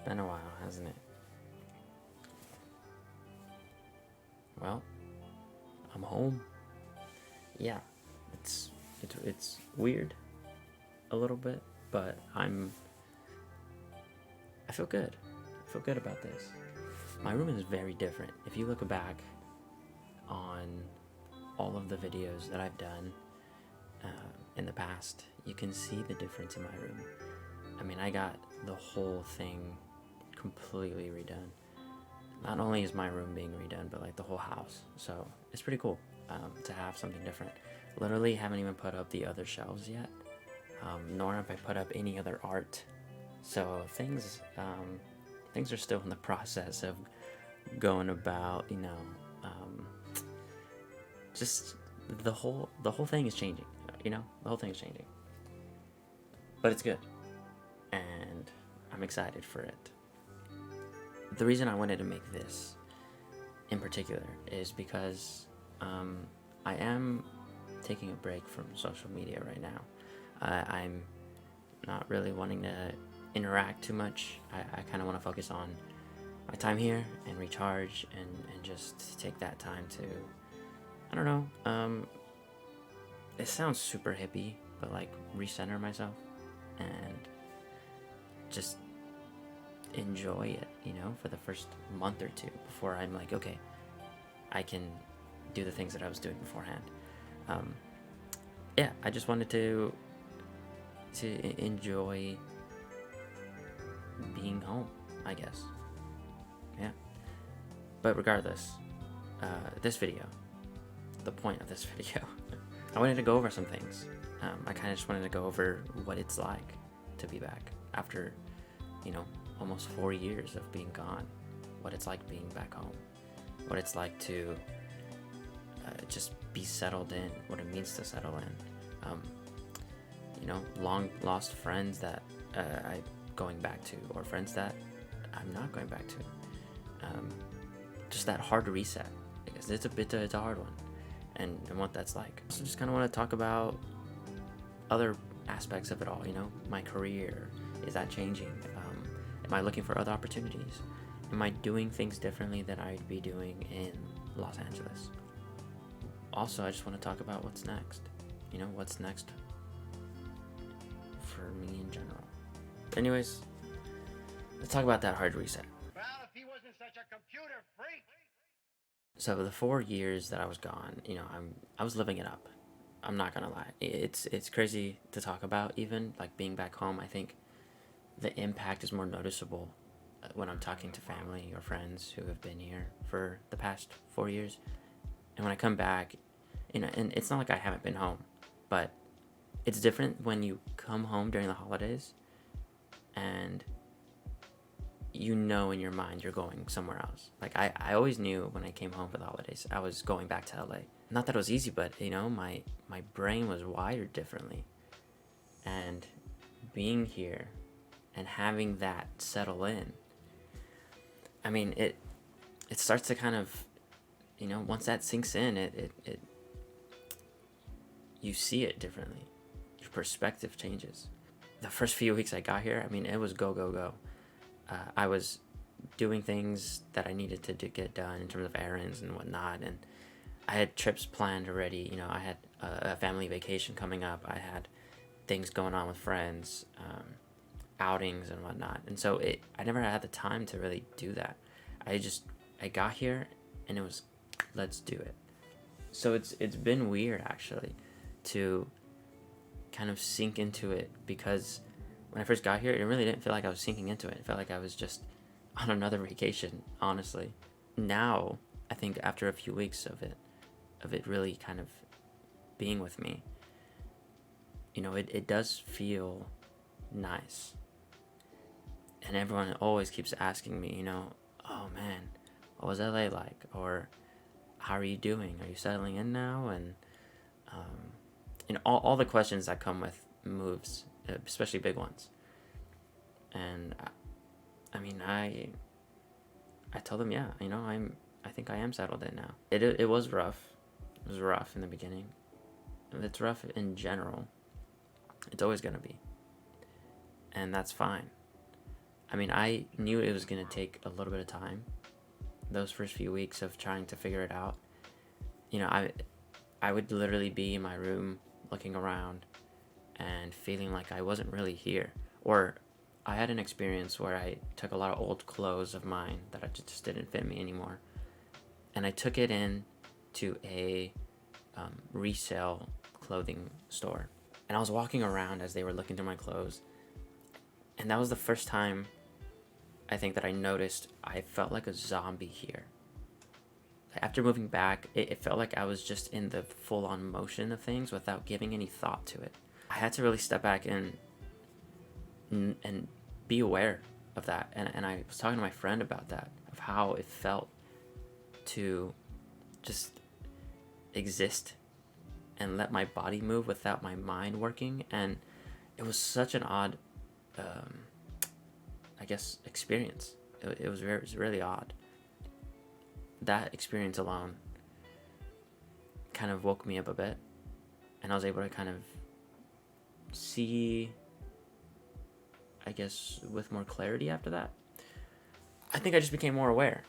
been a while, hasn't it? Well, I'm home. Yeah, it's weird a little bit, but I feel good. I feel good about this. My room is very different. If you look back on all of the videos that I've done in the past, you can see the difference in my room. I mean, I got the whole thing completely redone. Not only is my room being redone, but like the whole house. So it's pretty cool to have something different. Literally haven't even put up the other shelves yet, nor have I put up any other art. So things are still in the process of going about, just the whole thing is changing. The whole thing is changing, but it's good, and I'm excited for it. The reason I wanted to make this in particular is because I am taking a break from social media right now. I'm not really wanting to interact too much. I kind of want to focus on my time here and recharge and just take that time to, I don't know, it sounds super hippie, but like recenter myself and just enjoy it, for the first month or two before I'm like, okay, I can do the things that I was doing beforehand. Yeah, I just wanted to enjoy being home, I guess. Yeah. But regardless, this video, the point of this video, I wanted to go over some things. I kind of just wanted to go over what it's like to be back after, almost 4 years of being gone. What it's like being back home. What it's like to just be settled in. What it means to settle in. Long lost friends that I'm going back to, or friends that I'm not going back to. Just that hard reset, because it's a hard one, and what that's like. So just kind of want to talk about other aspects of it all. My career, is that changing? Am I looking for other opportunities? Am I doing things differently than I'd be doing in Los Angeles? Also, I just want to talk about what's next. What's next for me in general. Anyways, let's talk about that hard reset. Well, if he wasn't such a computer freak. So the 4 years that I was gone, I was living it up. I'm not gonna lie. It's crazy to talk about, even like being back home. I think the impact is more noticeable when I'm talking to family or friends who have been here for the past 4 years. And when I come back, and it's not like I haven't been home, but it's different when you come home during the holidays and in your mind you're going somewhere else. Like I always knew when I came home for the holidays I was going back to LA. Not that it was easy, but my brain was wired differently. And being here and having that settle in, I mean, it starts to kind of, once that sinks in, it you see it differently. Your perspective changes. The first few weeks I got here, I mean, it was go, go, go. I was doing things that I needed to get done in terms of errands and whatnot, and I had trips planned already. I had a family vacation coming up. I had things going on with friends, outings and whatnot, and so I never had the time to really do that. I got here and it was, let's do it. So it's been weird actually to kind of sink into it, because when I first got here, it really didn't feel like I was sinking into it. It felt like I was just on another vacation, honestly. Now, I think after a few weeks of it really kind of being with me, it does feel nice. And everyone always keeps asking me, oh man, what was LA like? Or how are you doing? Are you settling in now? And all the questions that come with moves, especially big ones. And I mean, I told them, yeah, I think I am settled in now. It was rough. It was rough in the beginning. It's rough in general. It's always gonna be, and that's fine. I mean, I knew it was going to take a little bit of time, those first few weeks of trying to figure it out. You know, I would literally be in my room looking around and feeling like I wasn't really here. Or I had an experience where I took a lot of old clothes of mine that just didn't fit me anymore, and I took it in to a resale clothing store. And I was walking around as they were looking through my clothes, and that was the first time I think that I noticed I felt like a zombie here. After moving back, it felt like I was just in the full-on motion of things without giving any thought to it. I had to really step back and be aware of that. And I was talking to my friend about that, of how it felt to just exist and let my body move without my mind working. And it was such an odd, I guess, experience. It was really odd. That experience alone kind of woke me up a bit, and I was able to kind of see, I guess, with more clarity after that. I think I just became more aware.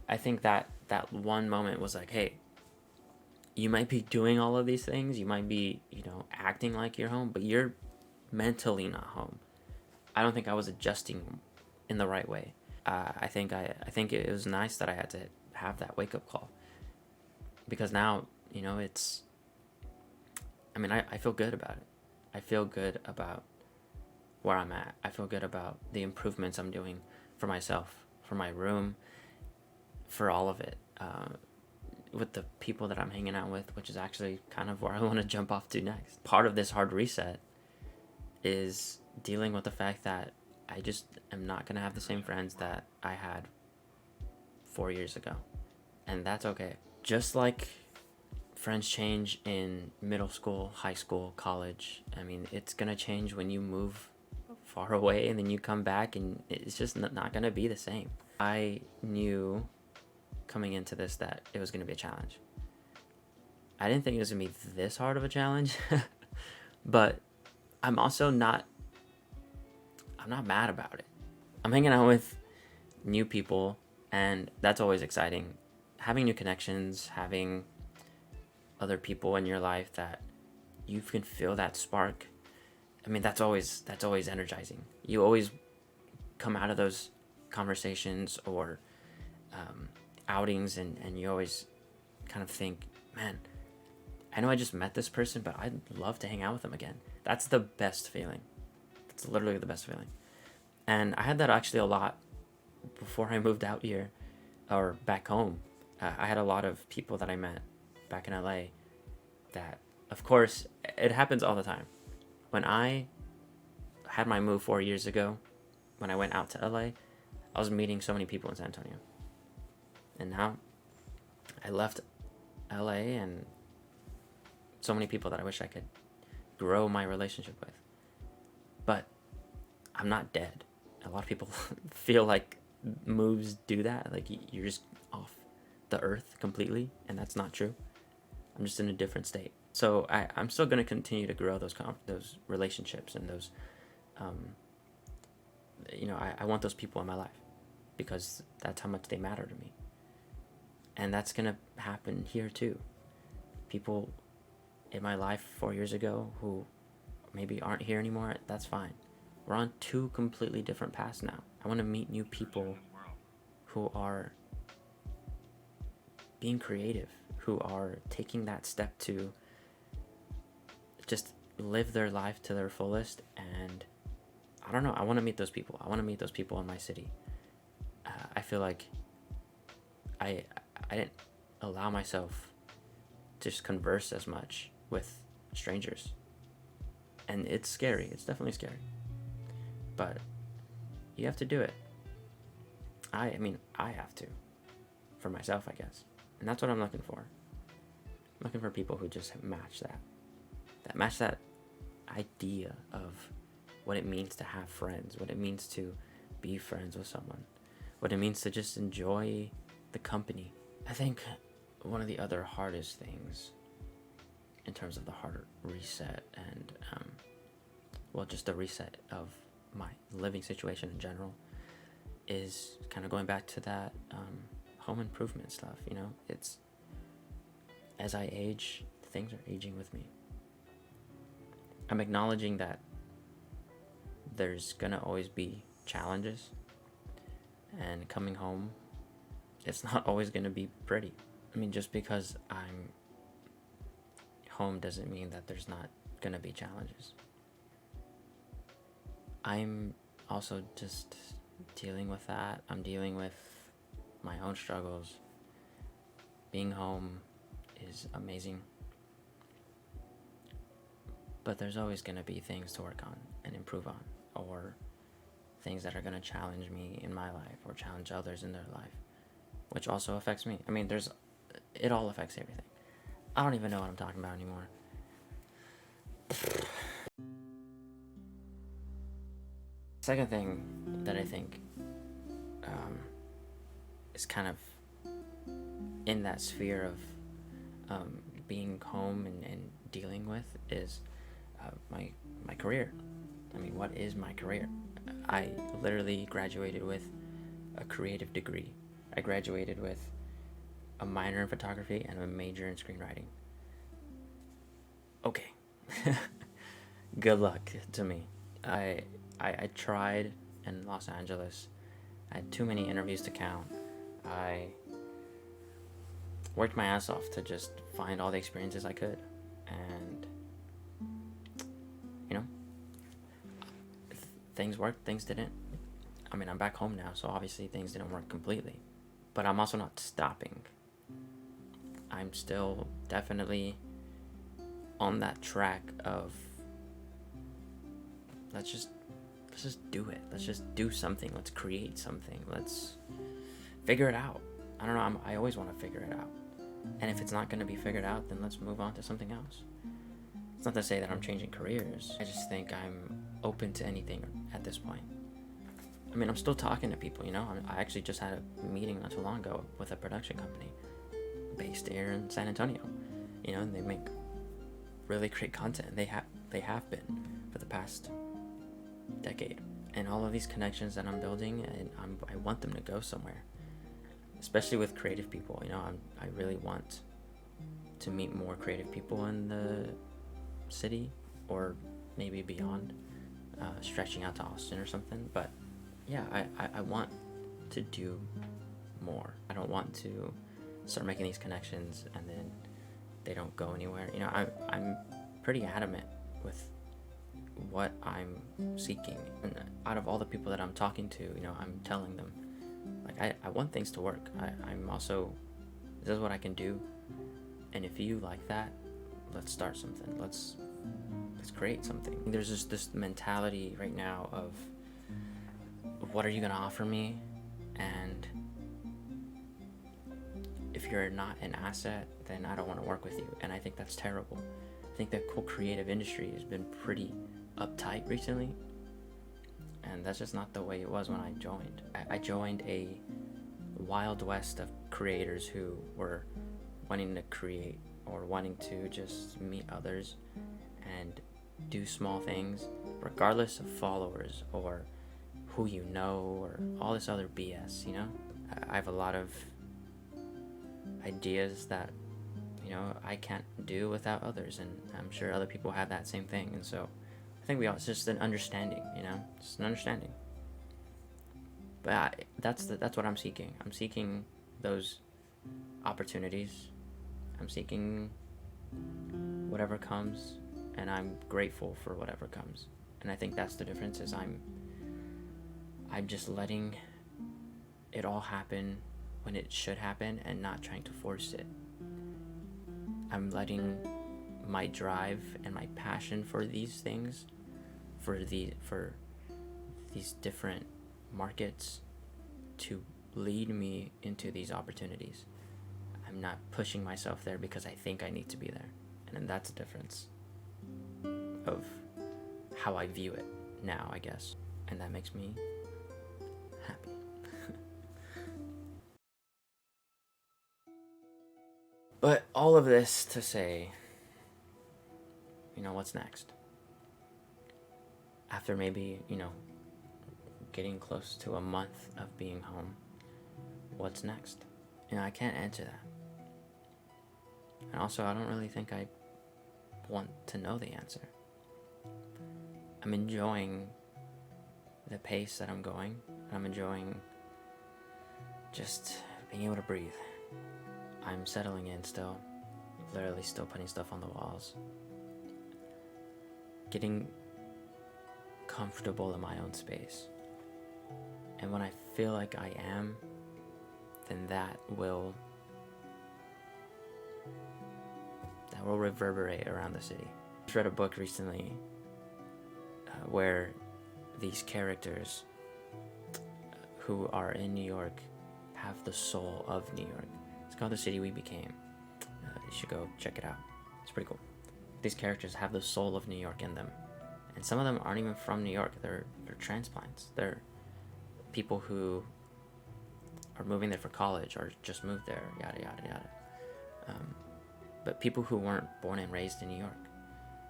I think that one moment was like, hey, you might be doing all of these things, you might be, acting like you're home, but you're mentally not home. I don't think I was adjusting in the right way. I think it was nice that I had to have that wake-up call, because now, it's, I feel good about it. I feel good about where I'm at. I feel good about the improvements I'm doing for myself, for my room, for all of it, with the people that I'm hanging out with, which is actually kind of where I want to jump off to next. Part of this hard reset is dealing with the fact that I just am not going to have the same friends that I had 4 years ago. And that's okay. Just like friends change in middle school, high school, college, it's going to change when you move far away and then you come back, and it's just not going to be the same. I knew coming into this that it was going to be a challenge. I didn't think it was going to be this hard of a challenge, but I'm also not mad about it. I'm hanging out with new people, and that's always exciting. Having new connections, having other people in your life that you can feel that spark. That's always energizing. You always come out of those conversations or outings, and you always kind of think, man, I know I just met this person, but I'd love to hang out with them again. That's the best feeling. That's literally the best feeling. And I had that actually a lot before I moved out here, or back home. I had a lot of people that I met back in LA that, of course, it happens all the time. When I had my move 4 years ago, when I went out to LA, I was meeting so many people in San Antonio. And now I left LA, and so many people that I wish I could grow my relationship with. But I'm not dead. A lot of people feel like moves do that. Like you're just off the earth completely, and that's not true. I'm just in a different state. So I'm still going to continue to grow those relationships and those, I want those people in my life because that's how much they matter to me. And that's going to happen here too. People in my life 4 years ago who maybe aren't here anymore, that's fine. We're on two completely different paths now. I want to meet new people who are being creative, who are taking that step to just live their life to their fullest. And I don't know, I want to meet those people. I want to meet those people in my city. I feel like I didn't allow myself to just converse as much with strangers. And it's scary. It's definitely scary. But you have to do it. I have to. For myself, I guess. And that's what I'm looking for. I'm looking for people who just match that. That match that idea of what it means to have friends, what it means to be friends with someone, what it means to just enjoy the company. I think one of the other hardest things in terms of the hard reset and just the reset of my living situation in general is kind of going back to that home improvement stuff. You know, it's as I age, things are aging with me. I'm acknowledging that there's gonna always be challenges, and coming home, it's not always gonna be pretty. I mean, just because I'm home doesn't mean that there's not gonna be challenges. I'm also just dealing with that. I'm dealing with my own struggles. Being home is amazing, but there's always going to be things to work on and improve on, or things that are going to challenge me in my life or challenge others in their life, which also affects me. I mean, it all affects everything. I don't even know what I'm talking about anymore. Second thing that I think is kind of in that sphere of being home and dealing with is my career. I mean, what is my career? I literally graduated with a creative degree. I graduated with a minor in photography and a major in screenwriting. Okay. Good luck to me. I tried in Los Angeles. I had too many interviews to count. I worked my ass off to just find all the experiences I could. And, you know, things worked, things didn't. I mean, I'm back home now, so obviously things didn't work completely. But I'm also not stopping. I'm still definitely on that track of let's just do it. Let's just do something. Let's create something. Let's figure it out. I don't know. I always want to figure it out. And if it's not going to be figured out, then let's move on to something else. It's not to say that I'm changing careers. I just think I'm open to anything at this point. I mean, I'm still talking to people, you know. I actually just had a meeting not too long ago with a production company based here in San Antonio. You know, and they make really great content. They have been for the past decade. And all of these connections that I'm building, and I want them to go somewhere. Especially with creative people, you know, I really want to meet more creative people in the city, or maybe beyond, stretching out to Austin or something. But yeah, I want to do more. I don't want to start making these connections and then they don't go anywhere. You know, I'm pretty adamant with what I'm seeking, and out of all the people that I'm talking to, you know, I'm telling them, like, I want things to work. I'm also, this is what I can do, and if you like that, let's start something. Let's create something. There's just this mentality right now of what are you gonna offer me, and if you're not an asset, then I don't want to work with you. And I think that's terrible. I think the whole creative industry has been pretty uptight recently, and that's just not the way it was when I joined. I joined a wild west of creators who were wanting to create, or wanting to just meet others and do small things regardless of followers or who you know or all this other BS, you know. I have a lot of ideas that, you know, I can't do without others, and I'm sure other people have that same thing. And so I think it's just an understanding, you know, just an understanding. But that's what I'm seeking. I'm seeking those opportunities. I'm seeking whatever comes, and I'm grateful for whatever comes. And I think that's the difference, is I'm just letting it all happen when it should happen and not trying to force it. I'm letting my drive and my passion for these things, for these different markets, to lead me into these opportunities. I'm not pushing myself there because I think I need to be there. And then that's the difference of how I view it now, I guess. And that makes me happy. But all of this to say, you know, what's next? After maybe, you know, getting close to a month of being home. What's next? I can't answer that. And also, I don't really think I want to know the answer. I'm enjoying the pace that I'm going. I'm enjoying just being able to breathe. I'm settling in still, literally still putting stuff on the walls, getting comfortable in my own space. And when I feel like I am, then that will reverberate around the city. I just read a book recently where these characters who are in New York have the soul of New York. It's called The City We Became. You should go check it out. It's pretty cool. These characters have the soul of New York in them. And some of them aren't even from New York. They're transplants. They're people who are moving there for college or just moved there, yada, yada, yada. But people who weren't born and raised in New York.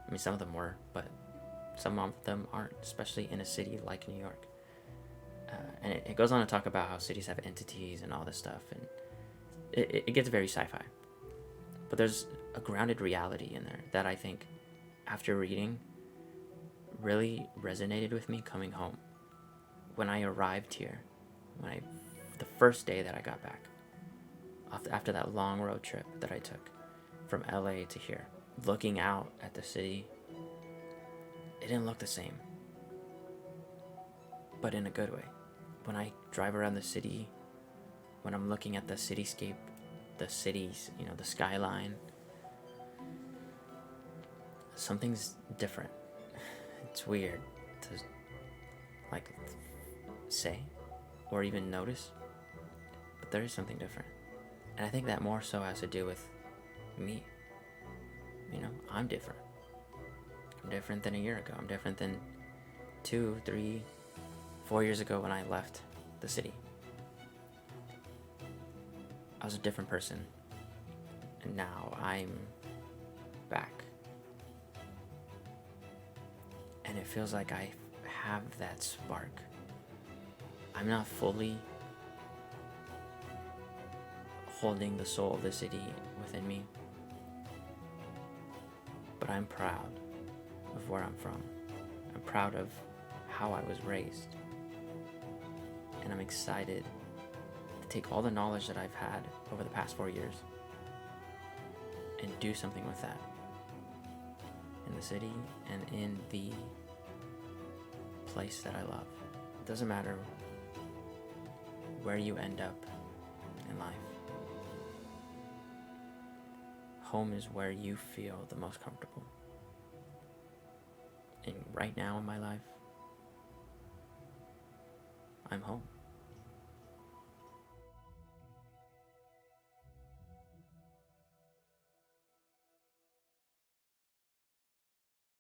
I mean, some of them were, but some of them aren't, especially in a city like New York. And it goes on to talk about how cities have entities and all this stuff, and it gets very sci-fi. But there's a grounded reality in there that I think, after reading, really resonated with me coming home. When I arrived here, the first day that I got back, after that long road trip that I took from LA to here, looking out at the city, it didn't look the same, but in a good way. When I drive around the city, when I'm looking at the cityscape, the cities, the skyline, something's different. It's weird to say or even notice, but there is something different. And I think that more so has to do with me. I'm different. I'm different than a year ago. I'm different than 2, 3, 4 years ago when I left the city. I was a different person, and now I'm back. And it feels like I have that spark. I'm not fully holding the soul of the city within me, but I'm proud of where I'm from. I'm proud of how I was raised. And I'm excited to take all the knowledge that I've had over the past 4 years and do something with that in the city and in the place that I love. It doesn't matter where you end up in life. Home is where you feel the most comfortable. And right now in my life, I'm home.